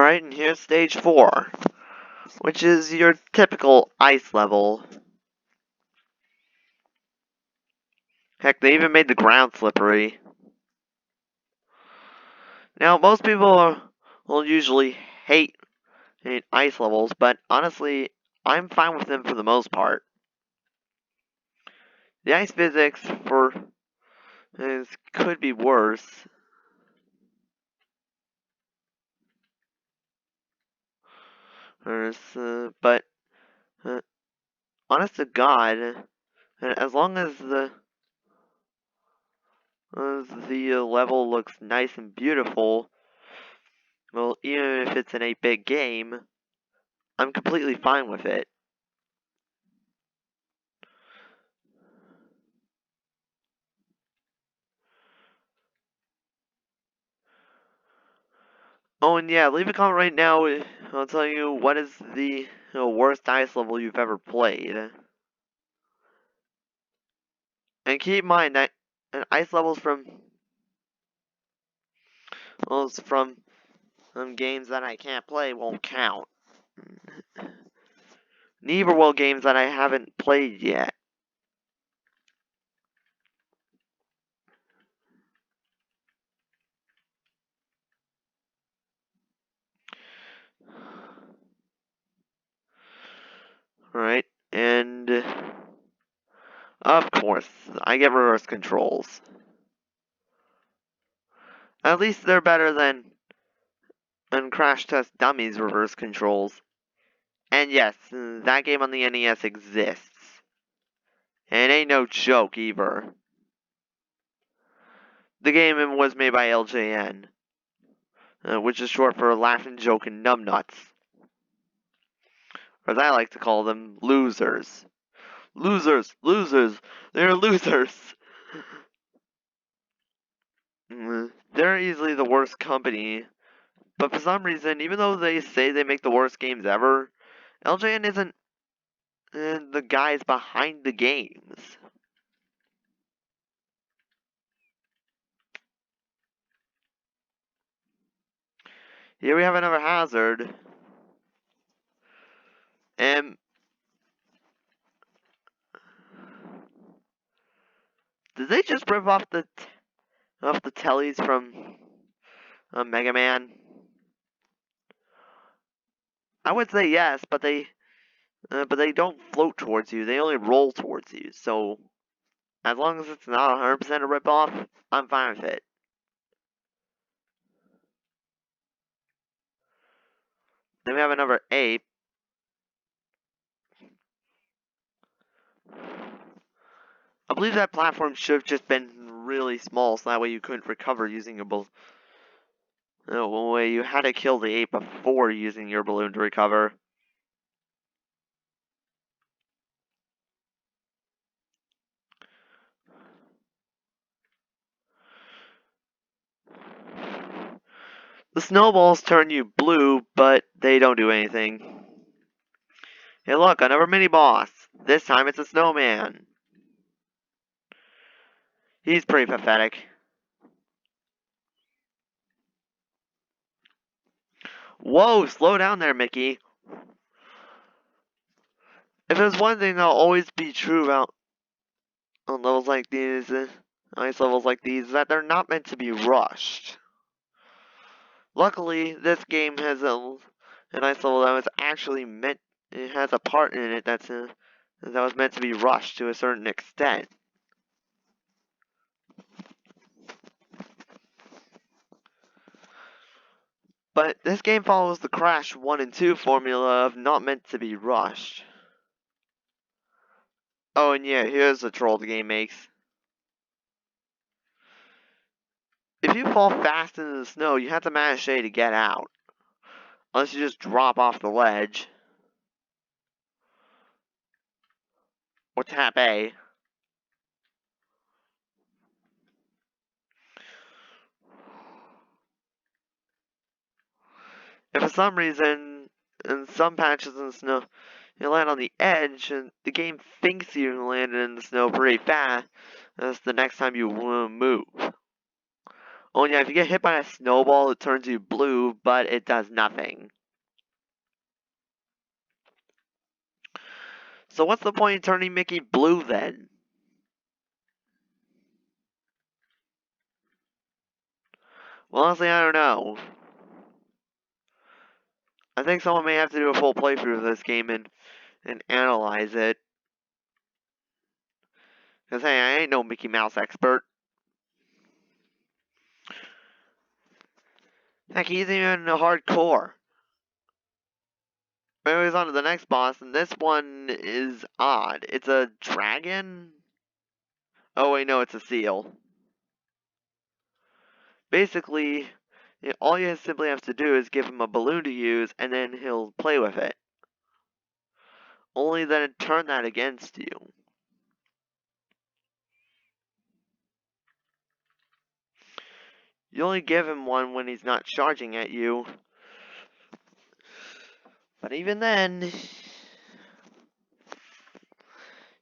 Alright, and here's stage 4, which is your typical ice level. Heck, they even made the ground slippery. Now, most people will usually hate ice levels, but honestly, I'm fine with them for the most part. The ice physics could be worse. But honest to God, as long as the level looks nice and beautiful, well, even if it's in a big game, I'm completely fine with it. Oh, and yeah, leave a comment right now. I'll tell you what is the worst ice level you've ever played. And keep in mind that ice levels from games that I can't play won't count. Neither will games that I haven't played yet. Alright, and of course, I get reverse controls. At least they're better than Crash Test Dummies reverse controls. And yes, that game on the NES exists. And it ain't no joke either. The game was made by LJN, which is short for Laughing Joke and Numbnuts. Or as I like to call them, losers. Losers! Losers! They're losers! They're easily the worst company, but for some reason, even though they say they make the worst games ever, LJN isn't the guys behind the games. Here we have another hazard. And did they just rip off the tellies from Mega Man? I would say yes, but they don't float towards you. They only roll towards you. So as long as it's not 100% a ripoff, I'm fine with it. Then we have another ape. I believe that platform should have just been really small, so that way you couldn't recover using a balloon. No way, you had to kill the ape before using your balloon to recover. The snowballs turn you blue, but they don't do anything. Hey look, another mini-boss. This time it's a snowman. He's pretty pathetic. Whoa, slow down there, Mickey. If there's one thing that'll always be true about on levels like these, ice levels like these, is that they're not meant to be rushed. Luckily, this game has an ice level that was actually meant, it has a part in it that was meant to be rushed to a certain extent. But this game follows the Crash 1 and 2 formula of not meant to be rushed. Oh, and yeah, here's a troll the game makes. If you fall fast into the snow, you have to mash A to get out. Unless you just drop off the ledge. Or tap A. If for some reason, in some patches in the snow, you land on the edge, and the game thinks you landed in the snow pretty fast, that's the next time you move. Oh yeah, if you get hit by a snowball, it turns you blue, but it does nothing. So what's the point in turning Mickey blue then? Well, honestly, I don't know. I think someone may have to do a full playthrough of this game and analyze it. Because, hey, I ain't no Mickey Mouse expert. Heck, he's even hardcore. Anyways, on to the next boss, and this one is odd. It's a dragon? Oh, wait, no, it's a seal. Basically, all you simply have to do is give him a balloon to use, and then he'll play with it. Only then turn that against you. You only give him one when he's not charging at you. But even then,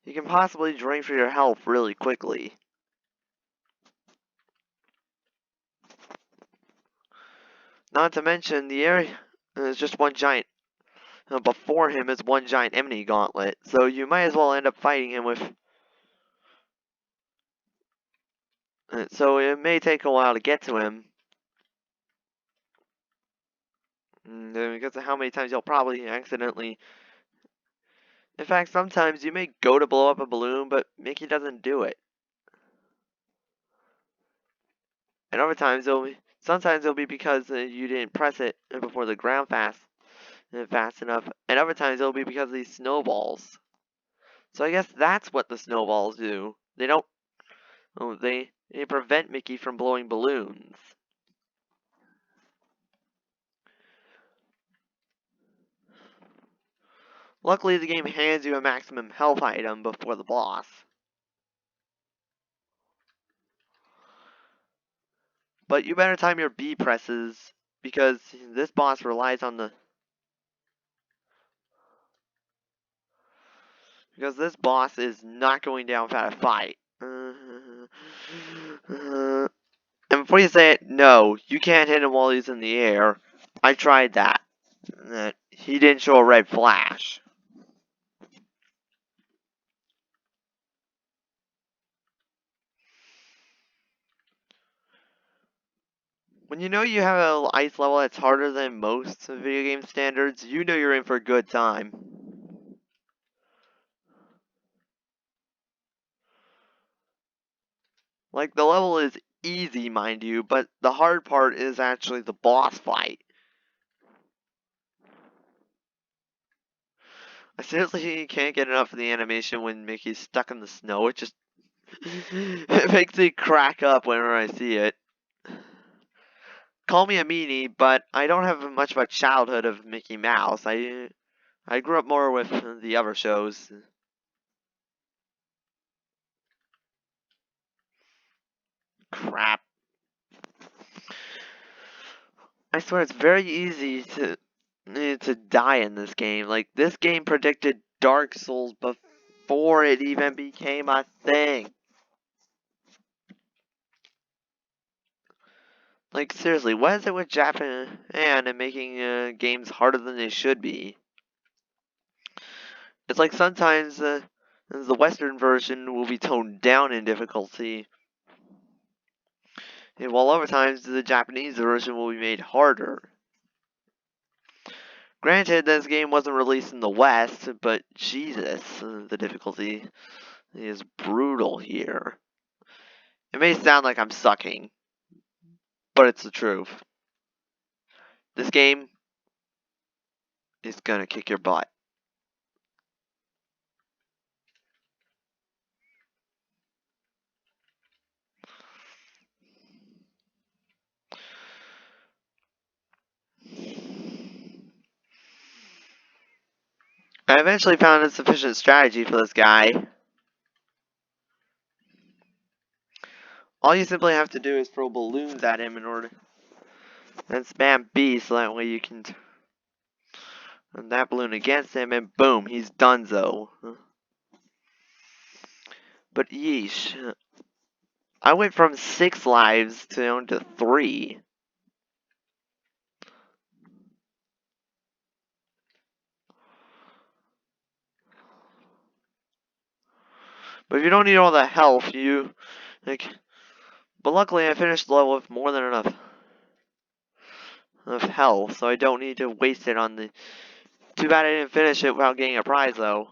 you can possibly drain through your health really quickly. Not to mention, the area is just one giant. Before him is one giant enemy gauntlet, so you might as well end up fighting him with. So it may take a while to get to him. Because of how many times you'll probably accidentally. In fact, sometimes you may go to blow up a balloon, but Mickey doesn't do it. And other times sometimes it'll be because you didn't press it before the ground fast enough. And other times it'll be because of these snowballs. So I guess that's what the snowballs do. They don't. Oh, they prevent Mickey from blowing balloons. Luckily, the game hands you a maximum health item before the boss. But you better time your B presses, because this boss relies on the. Because this boss is not going down without a fight. And before you say it, no, you can't hit him while he's in the air. I tried that. He didn't show a red flash. When you know you have an ice level that's harder than most video game standards, you know you're in for a good time. Like, the level is easy, mind you, but the hard part is actually the boss fight. I seriously can't get enough of the animation when Mickey's stuck in the snow. It just it makes me crack up whenever I see it. Call me a meanie, but I don't have much of a childhood of Mickey Mouse. I grew up more with the other shows. Crap. I swear it's very easy to die in this game. Like, this game predicted Dark Souls before it even became a thing. Like, seriously, what is it with Japan and making games harder than they should be? It's like sometimes the Western version will be toned down in difficulty, while other times the Japanese version will be made harder. Granted, this game wasn't released in the West, but Jesus, the difficulty is brutal here. It may sound like I'm sucking, but it's the truth. This game is gonna kick your butt. I eventually found a sufficient strategy for this guy. All you simply have to do is throw balloons at him in order, and spam B so that way you can turn that balloon against him, and boom, he's donezo. But yeesh. I went from 6 lives down to 3. But if you don't need all the health, you like. But luckily, I finished the level with more than enough of health, so I don't need to waste it on the. Too bad I didn't finish it without getting a prize, though.